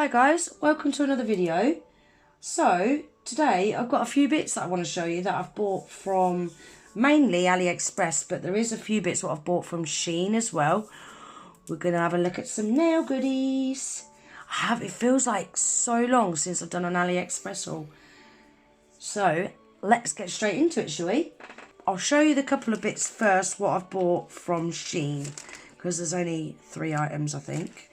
Hi guys, welcome to another video. So today I've got a few bits that I want to show you that I've bought from mainly Aliexpress, but there is a few bits what I've bought from Shein as well. We're going to have a look at some nail goodies. It feels like so long since I've done an Aliexpress haul. So let's get straight into it, shall we? I'll show you the couple of bits first what I've bought from Shein, because there's only 3 items I think.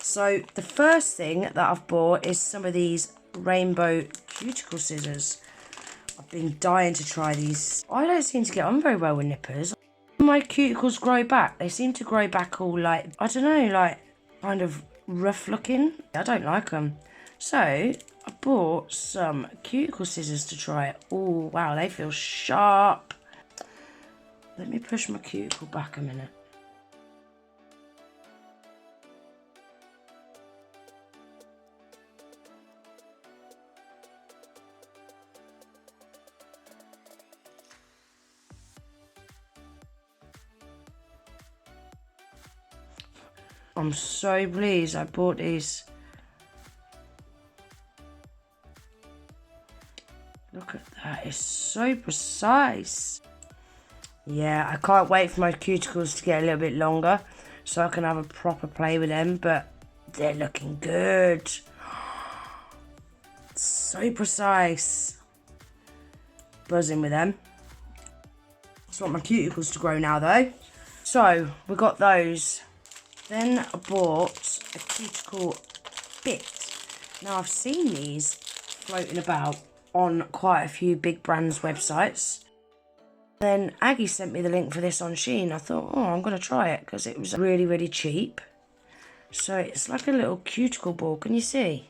So the first thing that I've bought is some of these rainbow cuticle scissors. I've been dying to try these. I don't seem to get on very well with nippers. My cuticles grow back. They seem to grow back all like, I don't know, like kind of rough looking. I don't like them. So I bought some cuticle scissors to try it. Oh wow, they feel sharp. Let me push my cuticle back a minute. I'm so pleased I bought these. Look at that, it's so precise. Yeah, I can't wait for my cuticles to get a little bit longer so I can have a proper play with them, but they're looking good. So precise. Buzzing with them. I just want my cuticles to grow now though. So, we got those. Then I bought a cuticle bit. Now I've seen these floating about on quite a few big brands' websites. Then Aggie sent me the link for this on Shein. I thought, oh, I'm going to try it because it was really, really cheap. So it's like a little cuticle ball. Can you see?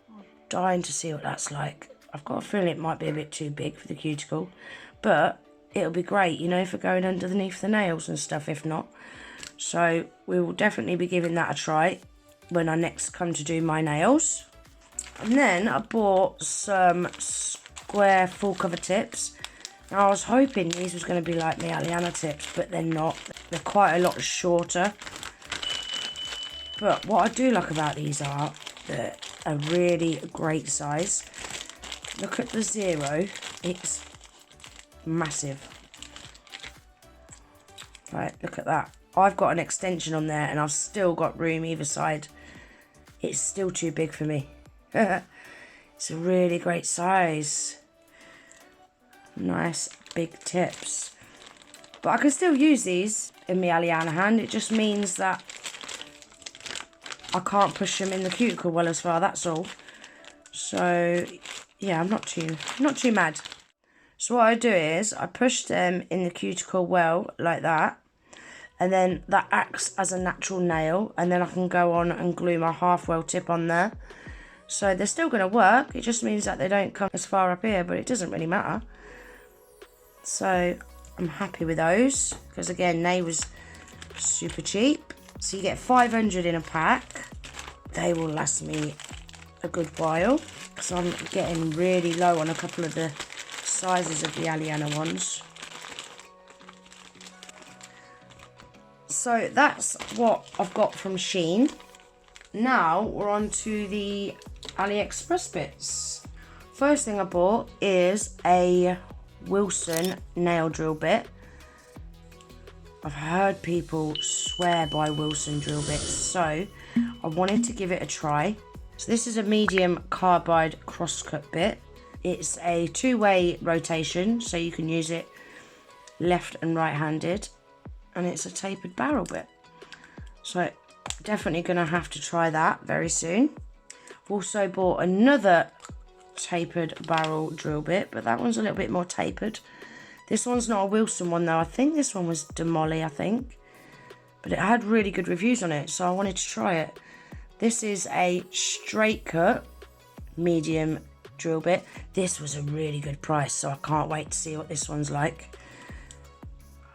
I'm dying to see what that's like. I've got a feeling it might be a bit too big for the cuticle, but it'll be great, you know, for going underneath the nails and stuff if not. So we will definitely be giving that a try when I next come to do my nails. And then I bought some square full cover tips. Now I was hoping these was going to be like my Aliana tips, but they're not. They're quite a lot shorter. But what I do like about these are they're a really great size. Look at the 0. It's massive. Right, look at that. I've got an extension on there and I've still got room either side. It's still too big for me. It's a really great size. Nice big tips. But I can still use these in my Aliana hand. It just means that I can't push them in the cuticle well as far, that's all. So yeah, I'm not too mad. So what I do is I push them in the cuticle well like that, and then that acts as a natural nail, and then I can go on and glue my half well tip on there. So they're still going to work, it just means that they don't come as far up here, but it doesn't really matter. So I'm happy with those, because again they was super cheap. So you get 500 in a pack. They will last me a good while, because I'm getting really low on a couple of the sizes of the Aliana ones. So that's what I've got from Shein. Now we're on to the Aliexpress bits. First thing I bought is a Wilson nail drill bit. I've heard people swear by Wilson drill bits, so I wanted to give it a try. So this is a medium carbide crosscut bit. It's a 2-way rotation, so you can use it left and right-handed, and it's a tapered barrel bit. So definitely going to have to try that very soon. I've also bought another tapered barrel drill bit, but that one's a little bit more tapered. This one's not a Wilson one though. I think this one was Demolly, I think. But it had really good reviews on it, so I wanted to try it. This is a straight cut medium drill bit. This was a really good price, so I can't wait to see what this one's like.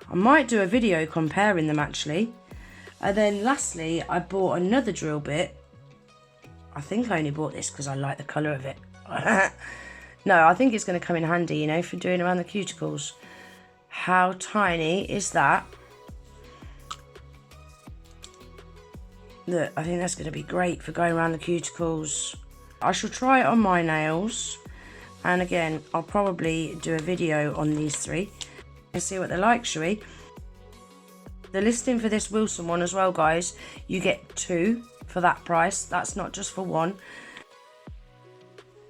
I might do a video comparing them actually. And then lastly, I bought another drill bit. I think I only bought this because I like the colour of it. No, I think it's going to come in handy, you know, for doing around the cuticles. How tiny is that? Look, I think that's going to be great for going around the cuticles. I shall try it on my nails. And again, I'll probably do a video on these 3 and see what they're like, shall we? The listing for this Wilson one as well, guys, you get 2 for that price. That's not just for 1.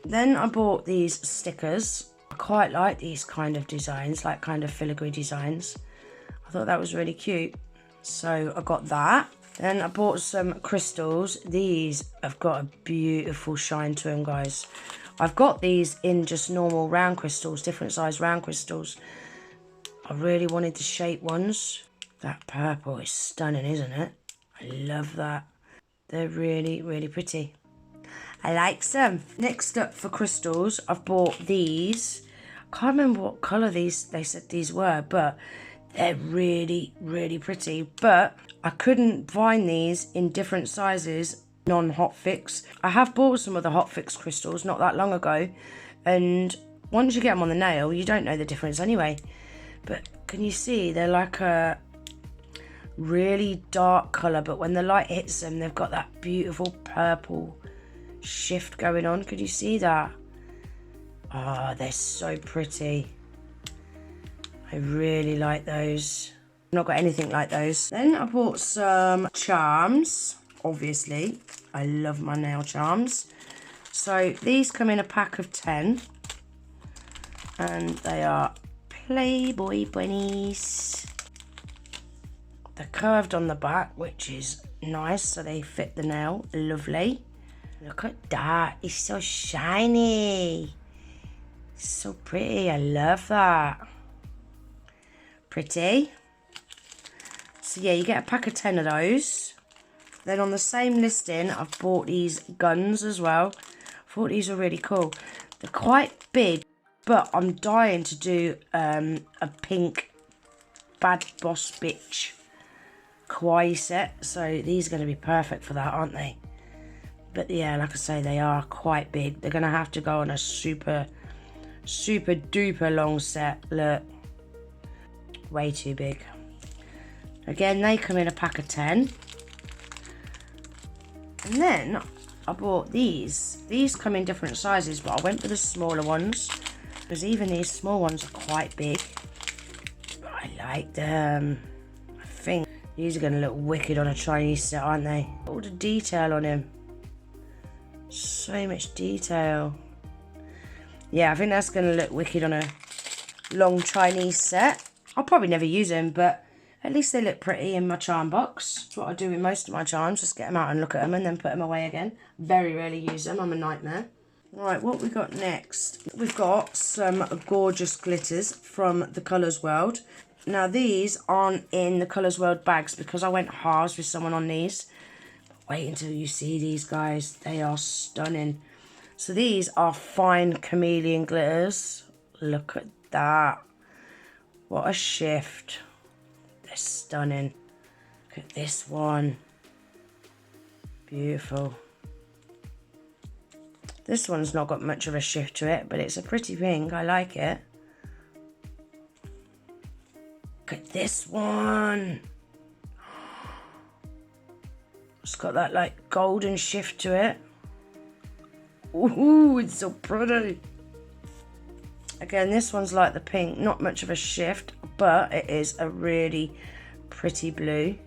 Then I bought these stickers. I quite like these kind of designs, like kind of filigree designs. I thought that was really cute. So I got that. Then I bought some crystals. These have got a beautiful shine to them, guys. I've got these in just normal round crystals, different size round crystals. I really wanted the shape ones. That purple is stunning, isn't it? I love that. They're really, really pretty. I like them. Next up for crystals, I've bought these. I can't remember what colour they said these were, but they're really, really pretty. But I couldn't find these in different sizes, non-hot fix. I have bought some of the hot fix crystals not that long ago, and once you get them on the nail, you don't know the difference anyway. But can you see they're like a really dark colour, but when the light hits them, they've got that beautiful purple shift going on. Could you see that? Oh, they're so pretty. I really like those. I've not got anything like those. Then I bought some charms. Obviously, I love my nail charms. So these come in a pack of 10. And they are Playboy bunnies. They're curved on the back, which is nice, so they fit the nail. Lovely. Look at that. It's so shiny. It's so pretty. I love that. Pretty. So yeah, you get a pack of 10 of those. Then on the same listing, I've bought these guns as well. I thought these were really cool. They're quite big, but I'm dying to do a pink Bad Boss Bitch kawaii set. So these are going to be perfect for that, aren't they? But yeah, like I say, they are quite big. They're going to have to go on a super, super duper long set. Look. Way too big. Again, they come in a pack of 10. And then I bought these. These come in different sizes, but I went for the smaller ones because even these small ones are quite big. But I like them. I think these are going to look wicked on a Chinese set, aren't they? All the detail on him. So much detail. Yeah, I think that's going to look wicked on a long Chinese set. I'll probably never use them, but at least they look pretty in my charm box. That's what I do with most of my charms. Just get them out and look at them and then put them away again. Very rarely use them. I'm a nightmare. Right, what we got next? We've got some gorgeous glitters from the Colours World. Now, these aren't in the Colours World bags because I went halves with someone on these. Wait until you see these, guys. They are stunning. So these are fine chameleon glitters. Look at that. What a shift. They're stunning. Look at this one. Beautiful. This one's not got much of a shift to it, but it's a pretty pink. I like it. Look at this one. It's got that like golden shift to it. Ooh, it's so pretty. Again, this one's like the pink, not much of a shift, but it is a really pretty blue.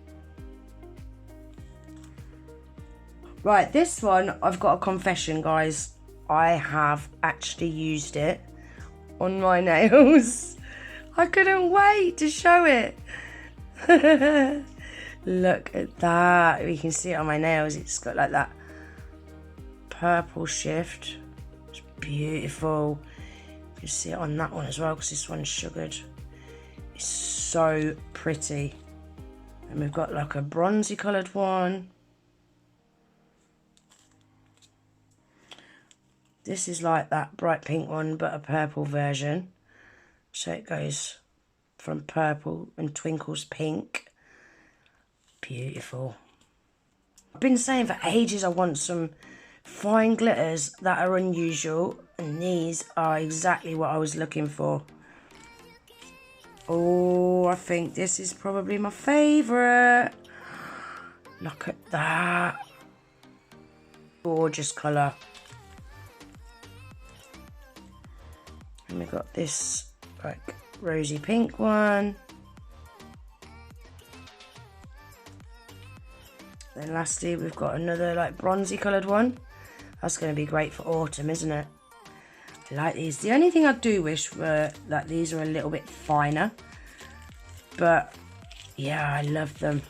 Right, this one, I've got a confession, guys. I have actually used it on my nails. I couldn't wait to show it. Look at that. You can see it on my nails. It's got like that purple shift. It's beautiful. You can see it on that one as well because this one's sugared. It's so pretty. And we've got like a bronzy coloured one. This is like that bright pink one but a purple version. So it goes from purple and twinkles pink. Beautiful. I've been saying for ages I want some fine glitters that are unusual, and these are exactly what I was looking for. Oh, I think this is probably my favourite. Look at that. Gorgeous colour. And we've got this like rosy pink one. Then lastly we've got another like bronzy coloured one. That's going to be great for autumn, isn't it? I like these. The only thing I do wish were that these are a little bit finer. But yeah, I love them.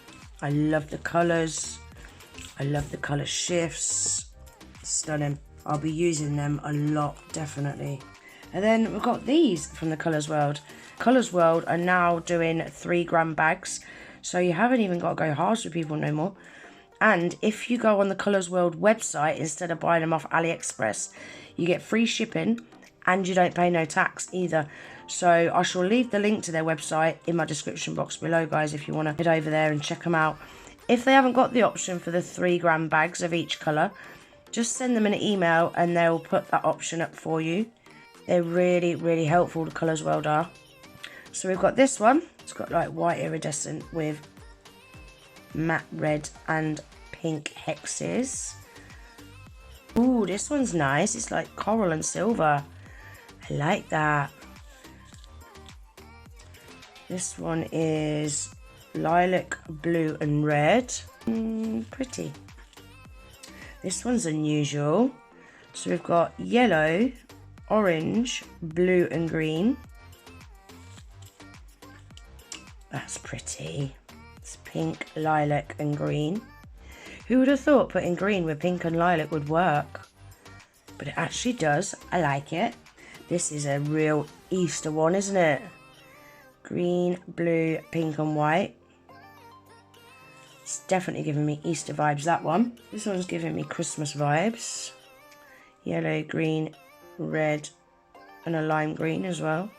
I love the colours. I love the colour shifts. Stunning. I'll be using them a lot, definitely. And then we've got these from the Colours World. Colours World are now doing 3 gram bags. So you haven't even got to go hard with people no more. And if you go on the Colours World website, instead of buying them off Aliexpress, you get free shipping and you don't pay no tax either. So I shall leave the link to their website in my description box below, guys, if you want to head over there and check them out. If they haven't got the option for the 3 gram bags of each colour, just send them an email and they'll put that option up for you. They're really, really helpful, the Colours World are. So we've got this one. It's got like white iridescent with matte red and pink hexes. Ooh, this one's nice. It's like coral and silver. I like that. This one is lilac, blue and red. Pretty. This one's unusual. So we've got yellow, orange, blue and green. That's pretty. It's pink, lilac and green. Who would have thought putting green with pink and lilac would work? But it actually does. I like it. This is a real Easter one, isn't it? Green, blue, pink and white. It's definitely giving me Easter vibes, that one. This one's giving me Christmas vibes. Yellow, green, red and a lime green as well.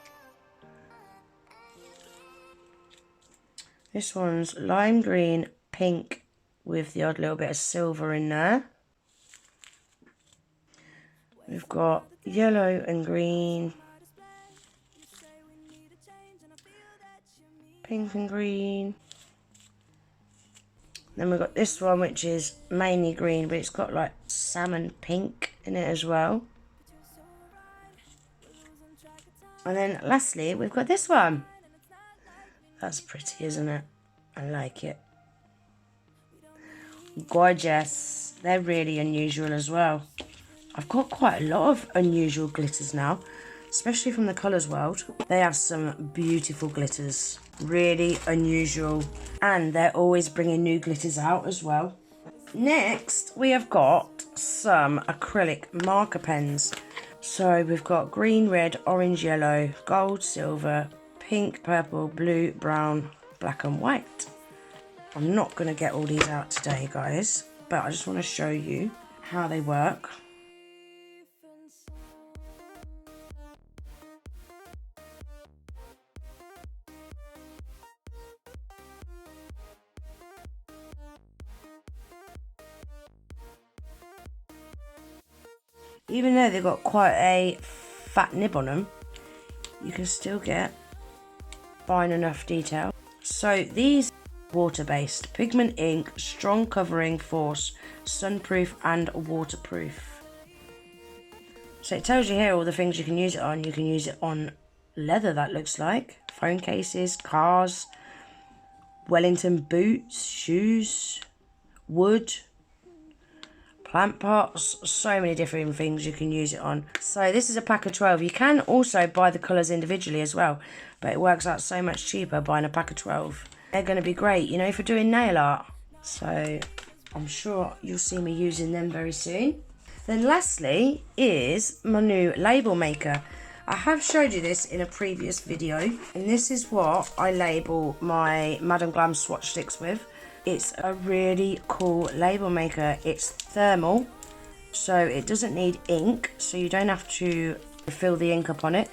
This one's lime green, pink with the odd little bit of silver in there. We've got yellow and green, pink and green. Then we've got this one, which is mainly green, but it's got like salmon pink in it as well. And then lastly, we've got this one. That's pretty, isn't it? I like it. Gorgeous. They're really unusual as well. I've got quite a lot of unusual glitters now, especially from the Colours World. They have some beautiful glitters. Really unusual. And they're always bringing new glitters out as well. Next, we have got some acrylic marker pens. So we've got green, red, orange, yellow, gold, silver, pink, purple, blue, brown, black and white. I'm not going to get all these out today, guys, but I just want to show you how they work. Even though they've got quite a fat nib on them, you can still get fine enough detail. So these water-based pigment ink, strong covering force, sunproof and waterproof. So it tells you here all the things you can use it on. You can use it on leather, that looks like, phone cases, cars, Wellington boots, shoes, wood, plant pots, so many different things you can use it on. So this is a pack of 12. You can also buy the colours individually as well, but it works out so much cheaper buying a pack of 12. They're going to be great, you know, for doing nail art. So I'm sure you'll see me using them very soon. Then lastly is my new label maker. I have showed you this in a previous video, and this is what I label my Madam Glam swatch sticks with. It's a really cool label maker. It's thermal, so it doesn't need ink, so you don't have to fill the ink up on it.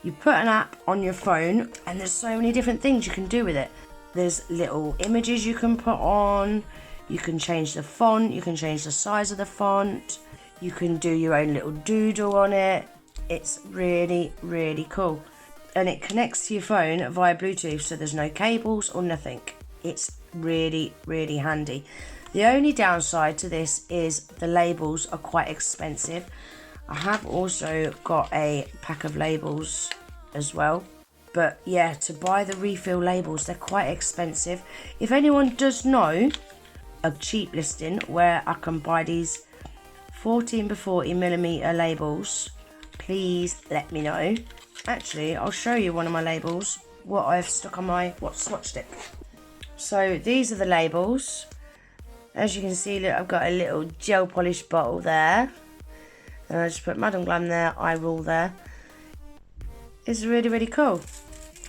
You put an app on your phone and there's so many different things you can do with it. There's little images you can put on, you can change the font, you can change the size of the font, you can do your own little doodle on it. It's really, really cool. And it connects to your phone via Bluetooth, so there's no cables or nothing. It's really, really handy. The only downside to this is the labels are quite expensive. I have also got a pack of labels as well. But yeah, to buy the refill labels, they're quite expensive. If anyone does know a cheap listing where I can buy these 14x40mm labels, please let me know. Actually, I'll show you one of my labels, what I've stuck on my swatch stick. So these are the labels. As you can see, look, I've got a little gel polish bottle there. And I just put Madam Glam there, I Rule there. It's really, really cool.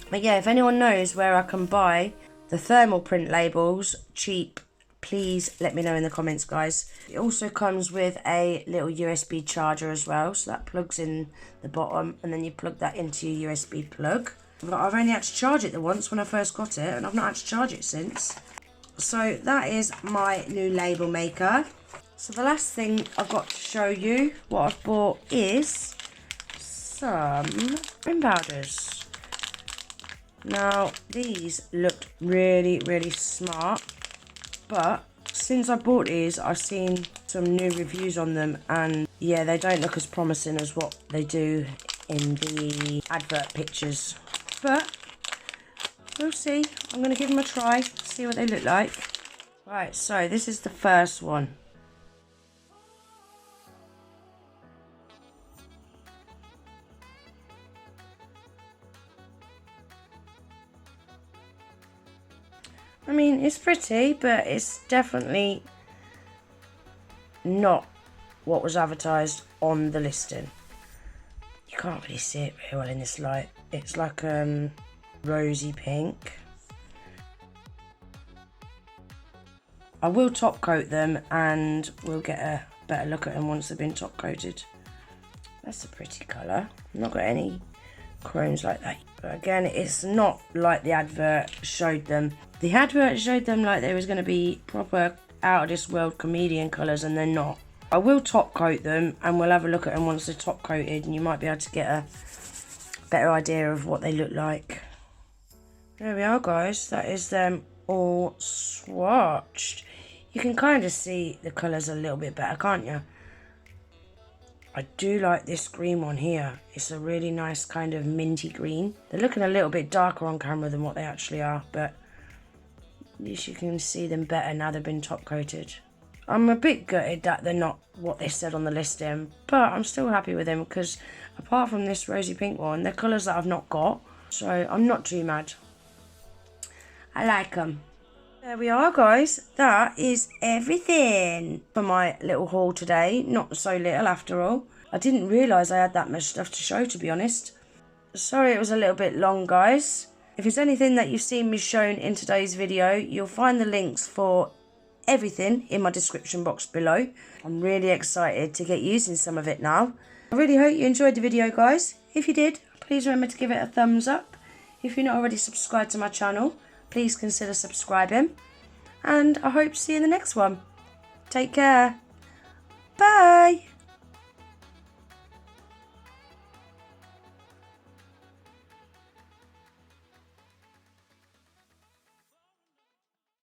But yeah, if anyone knows where I can buy the thermal print labels cheap, please let me know in the comments, guys. It also comes with a little USB charger as well. So that plugs in the bottom and then you plug that into your USB plug. But I've only had to charge it the once when I first got it and I've not had to charge it since. So that is my new label maker. So the last thing I've got to show you what I've bought is some trim powders. Now these looked really, really smart, but since I bought these I've seen some new reviews on them and yeah, they don't look as promising as what they do in the advert pictures, but we'll see. I'm going to give them a try, see what they look like. Right, so this is the first one. I mean, it's pretty, but it's definitely not what was advertised on the listing. You can't really see it very well in this light. It's like rosy pink. I will top coat them and we'll get a better look at them once they've been top coated. That's a pretty colour. Not got any chromes like that. But again, it's not like the advert showed them. The advert showed them like they was going to be proper out of this world comedian colours and they're not. I will top coat them and we'll have a look at them once they're top coated and you might be able to get a better idea of what they look like. There we are, guys. That is them all swatched. You can kind of see the colours a little bit better, can't you? I do like this green one here. It's a really nice kind of minty green. They're looking a little bit darker on camera than what they actually are, but at least you can see them better now they've been top coated. I'm a bit gutted that they're not what they said on the listing, but I'm still happy with them because apart from this rosy pink one, they're colours that I've not got, so I'm not too mad. I like them. There we are, guys. That is everything for my little haul today. Not so little after all. I didn't realise I had that much stuff to show, to be honest. Sorry it was a little bit long, guys. If there's anything that you've seen me shown in today's video, you'll find the links for everything in my description box below. I'm really excited to get using some of it now. I really hope you enjoyed the video, guys. If you did, please remember to give it a thumbs up. If you're not already subscribed to my channel, please consider subscribing. And I hope to see you in the next one. Take care. Bye.